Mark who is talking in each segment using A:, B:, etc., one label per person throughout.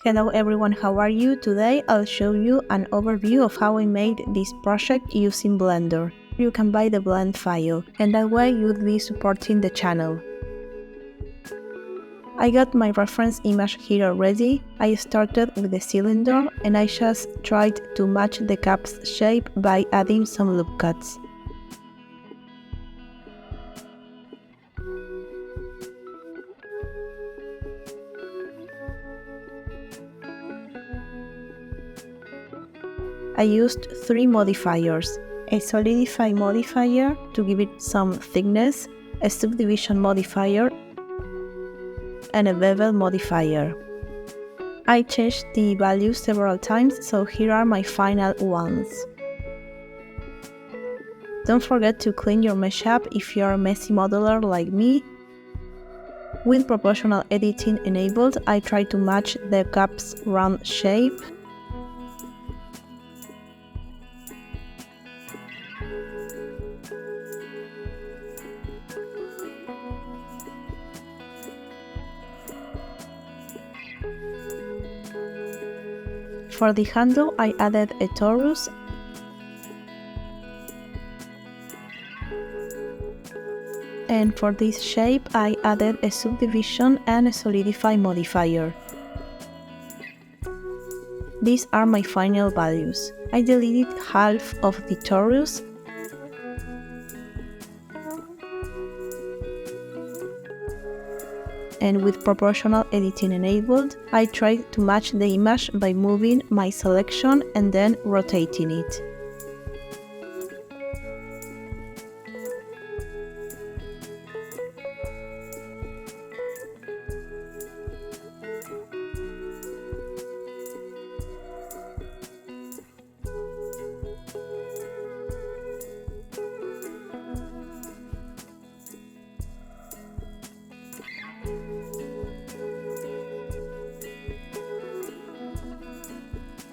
A: Hello everyone, how are you? Today I'll show you an overview of how I made this project using Blender. You can buy the blend file, and that way you would be supporting the channel. I got my reference image here already. I started with the cylinder and I just tried to match the cap's shape by adding some loop cuts. I used three modifiers: a solidify modifier to give it some thickness, a subdivision modifier, and a bevel modifier. I changed the values several times, so here are my final ones. Don't forget to clean your mesh up if you are a messy modeler like me. With proportional editing enabled, I try to match the cap's round shape. For the handle, I added a torus and for this shape, I added a subdivision and a solidify modifier. These are my final values. I deleted half of the torus and with proportional editing enabled, I tried to match the image by moving my selection and then rotating it.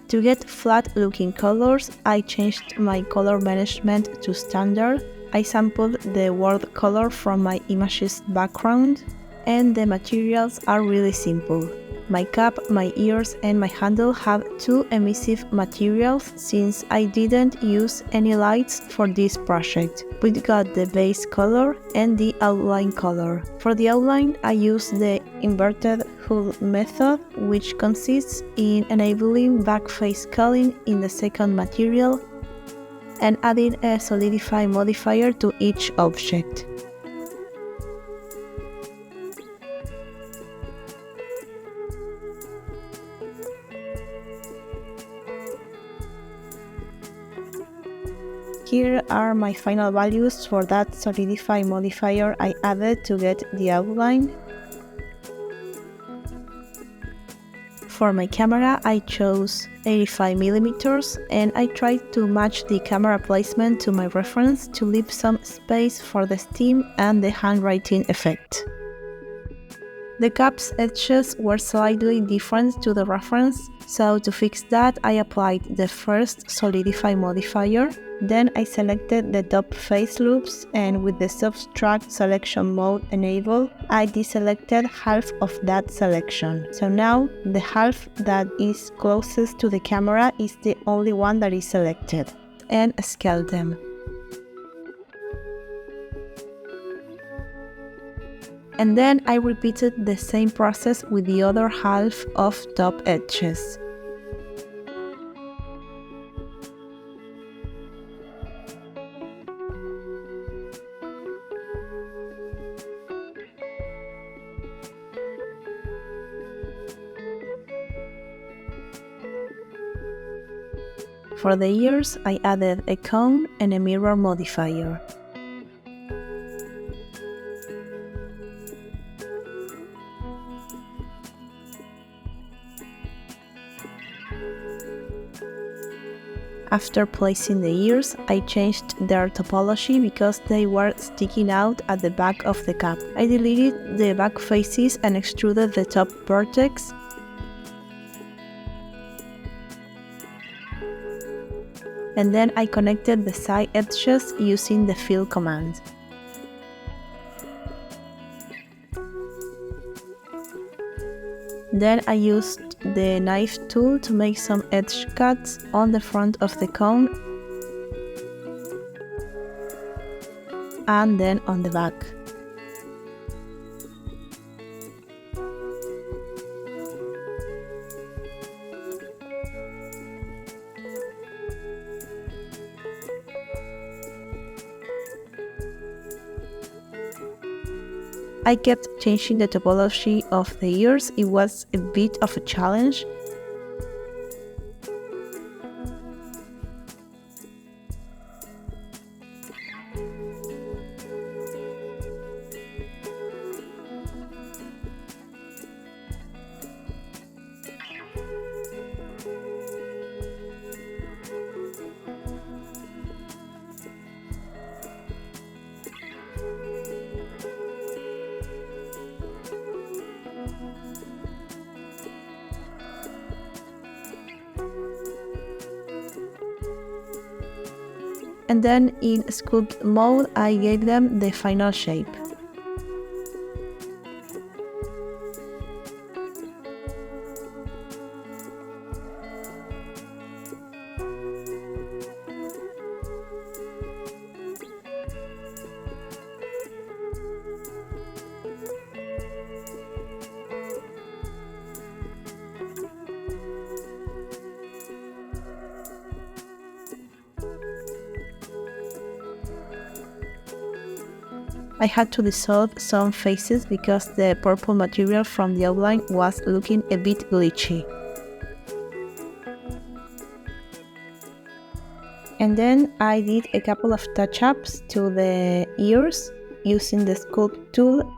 A: To get flat-looking colors, I changed my color management to standard. I sampled the word color from my image's background, and the materials are really simple. My cap, my ears, and my handle have two emissive materials since I didn't use any lights for this project. We got the base color and the outline color. For the outline, I used the inverted hull method, which consists in enabling backface culling in the second material and adding a solidify modifier to each object. Here are my final values for that solidify modifier I added to get the outline. For my camera, I chose 85mm and I tried to match the camera placement to my reference to leave some space for the steam and the handwriting effect. The cap's edges were slightly different to the reference, so to fix that I applied the first solidify modifier. Then I selected the top face loops and with the subtract selection mode enabled, I deselected half of that selection. So now the half that is closest to the camera is the only one that is selected, and scale them. And then I repeated the same process with the other half of top edges. For the ears, I added a cone and a mirror modifier. After placing the ears, I changed their topology because they were sticking out at the back of the cap. I deleted the back faces and extruded the top vertex. And then I connected the side edges using the fill command. Then I used the knife tool to make some edge cuts on the front of the cone and then on the back. I kept changing the topology of the ears. It was a bit of a challenge. And then in sculpt mode, I gave them the final shape. I had to dissolve some faces because the purple material from the outline was looking a bit glitchy. And then I did a couple of touch-ups to the ears using the sculpt tool.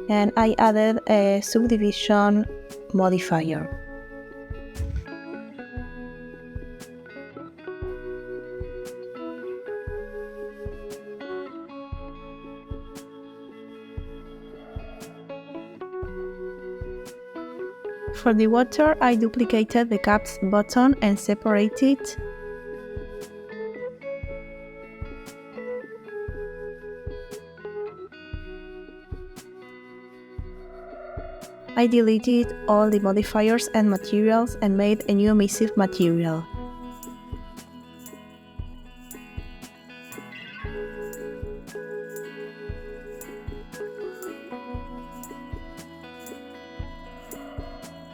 A: And I added a subdivision modifier. For the water, I duplicated the cap's button and separated it. I deleted all the modifiers and materials and made a new emissive material.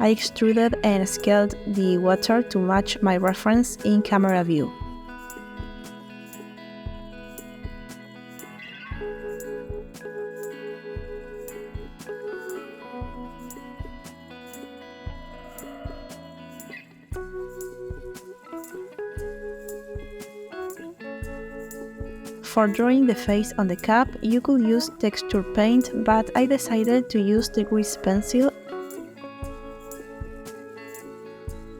A: I extruded and scaled the water to match my reference in camera view. For drawing the face on the cap, you could use texture paint, but I decided to use the grease pencil.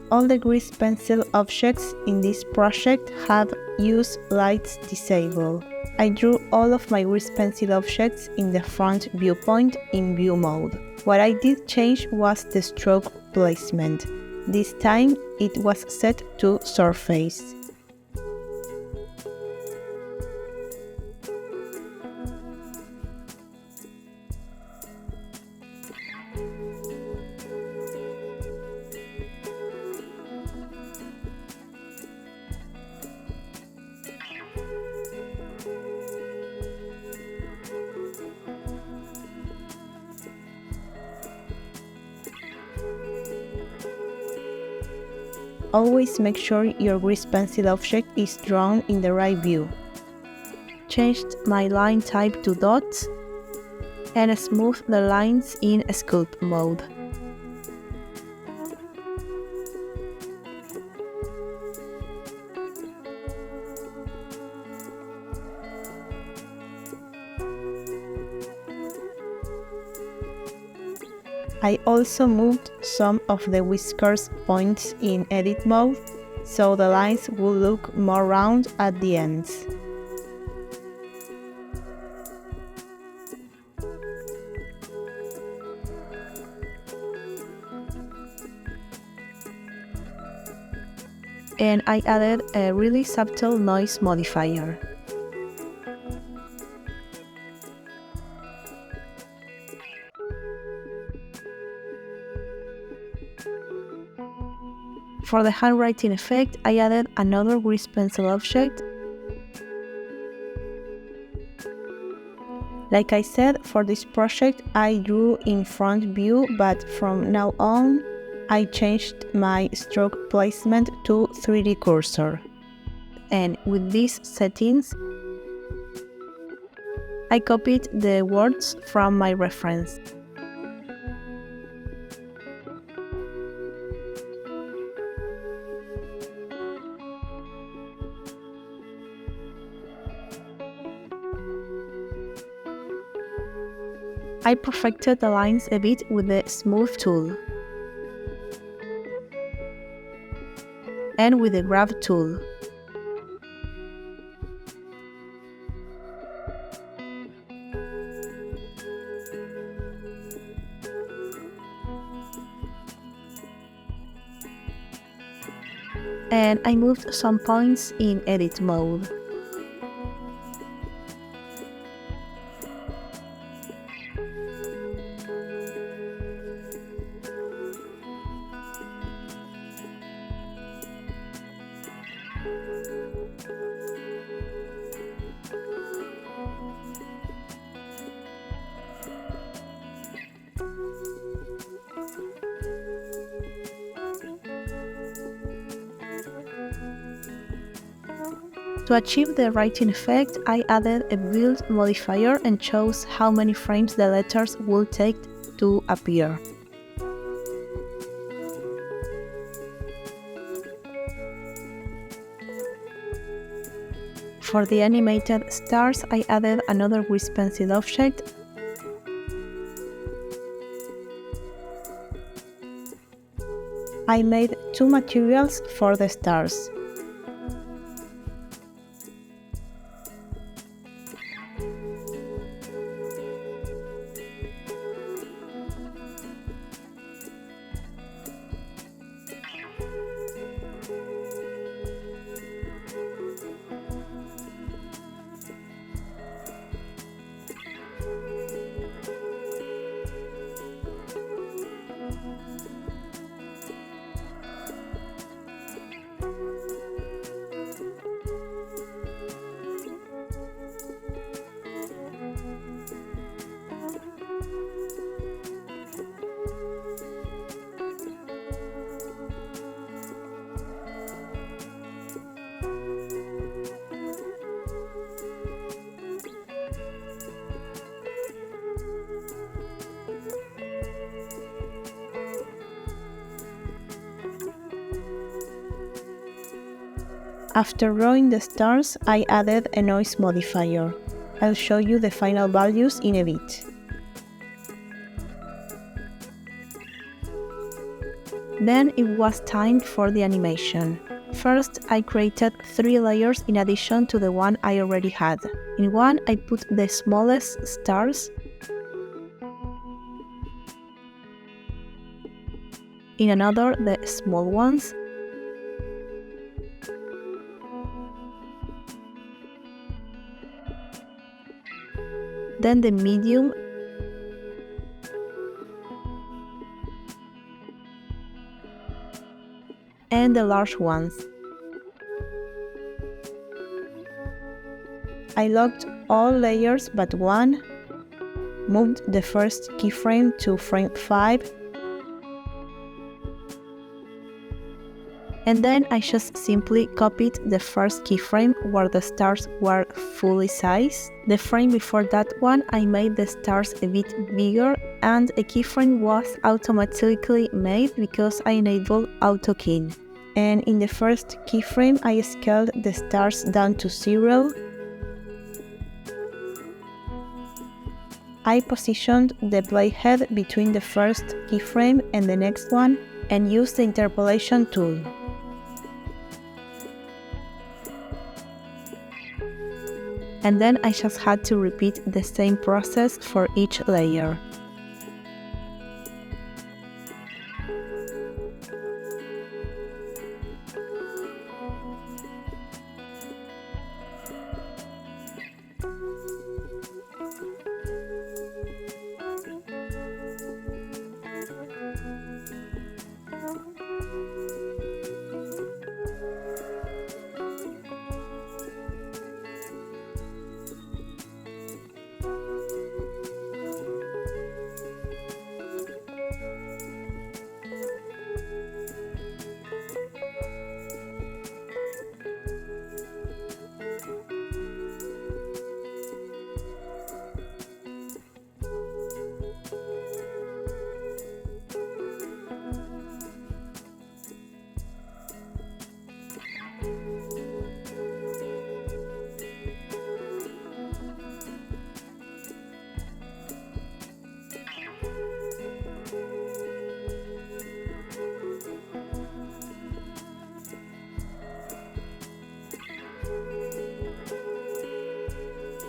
A: All the grease pencil objects in this project have use lights disabled. I drew all of my grease pencil objects in the front viewpoint in view mode. What I did change was the stroke placement. This time it was set to surface. Always make sure your grease pencil object is drawn in the right view. Changed my line type to dots and smoothed the lines in sculpt mode. I also moved some of the whiskers points in edit mode, so the lines will look more round at the ends. and I added a really subtle noise modifier. For the handwriting effect, I added another grease pencil object. Like I said, for this project I drew in front view, but from now on I changed my stroke placement to 3D cursor. And with these settings, I copied the words from my reference. I perfected the lines a bit with the Smooth tool and with the Grab tool. And I moved some points in edit mode. To achieve the writing effect, I added a build modifier and chose how many frames the letters will take to appear. For the animated stars, I added another grease pencil object. I made two materials for the stars. After drawing the stars, I added a noise modifier. I'll show you the final values in a bit. Then it was time for the animation. First, I created 3 layers in addition to the one I already had. In one, I put the smallest stars. In another, the small ones. Then the medium, and the large ones. I locked all layers but one, moved the first keyframe to frame 5, and then I just simply copied the first keyframe where the stars were fully sized. The frame before that one I made the stars a bit bigger, and a keyframe was automatically made because I enabled AutoKey. And in the first keyframe I scaled the stars down to 0. I positioned the playhead between the first keyframe and the next one and used the interpolation tool. And then I just had to repeat the same process for each layer.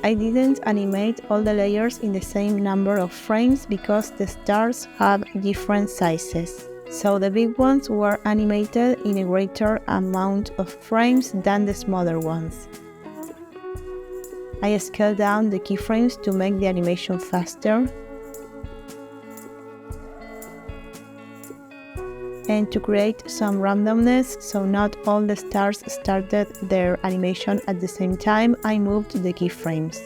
A: I didn't animate all the layers in the same number of frames because the stars have different sizes. So the big ones were animated in a greater amount of frames than the smaller ones. I scaled down the keyframes to make the animation faster and to create some randomness, so not all the stars started their animation at the same time, I moved the keyframes.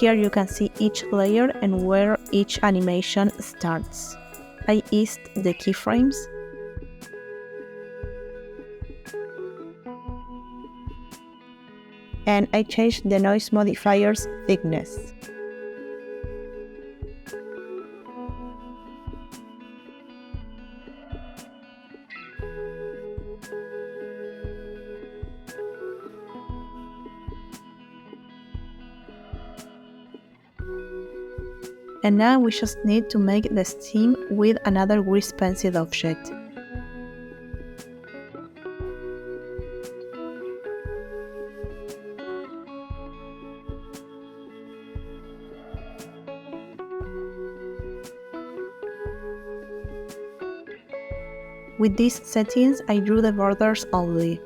A: Here you can see each layer and where each animation starts. I eased the keyframes and I changed the noise modifier's thickness. And now we just need to make the stem with another grease pencil object. With these settings, I drew the borders only.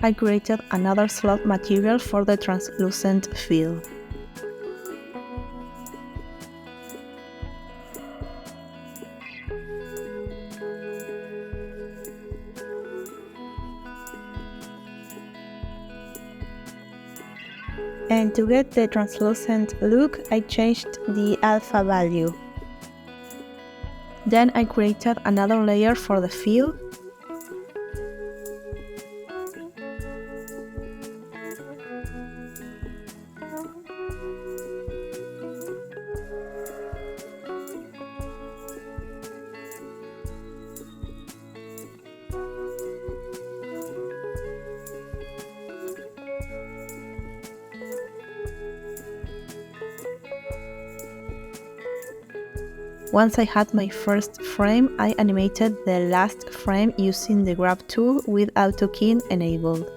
A: I created another slot material for the translucent fill. And to get the translucent look, I changed the alpha value. Then I created another layer for the fill. Once I had my first frame, I animated the last frame using the grab tool with AutoKey enabled.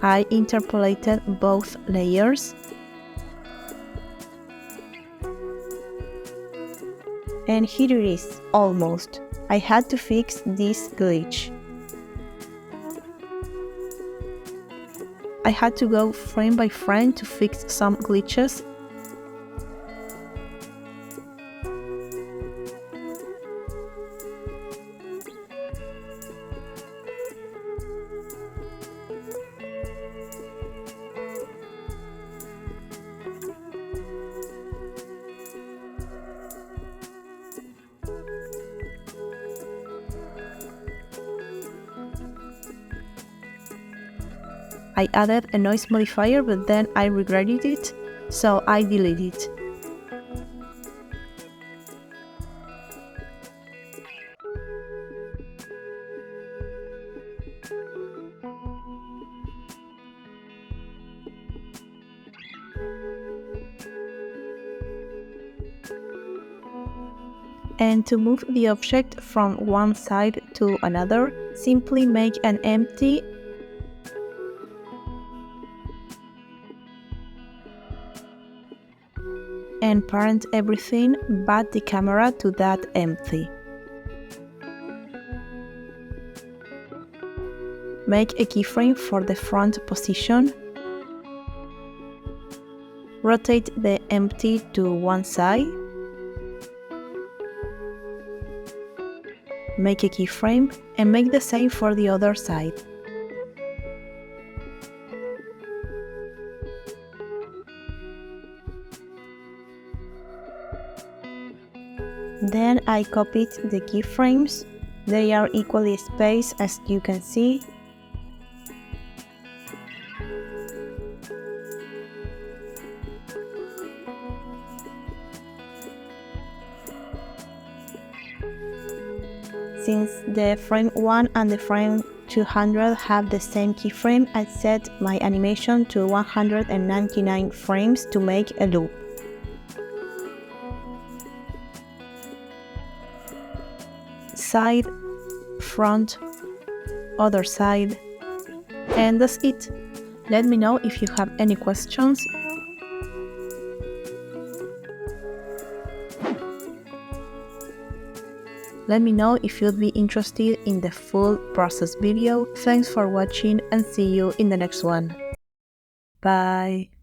A: I interpolated both layers and here it is, almost. I had to fix this glitch. I had to go frame by frame to fix some glitches. I added a noise modifier, but then I regretted it, so I deleted it. And to move the object from one side to another, simply make an empty and parent everything but the camera to that empty. Make a keyframe for the front position. Rotate the empty to one side. Make a keyframe and make the same for the other side. Then I copied the keyframes. They are equally spaced as you can see. Since the frame 1 and the frame 200 have the same keyframe, I set my animation to 199 frames to make a loop. Side, front, other side, and that's it. Let me know if you have any questions. Let me know if you'd be interested in the full process video. Thanks for watching and see you in the next one. Bye!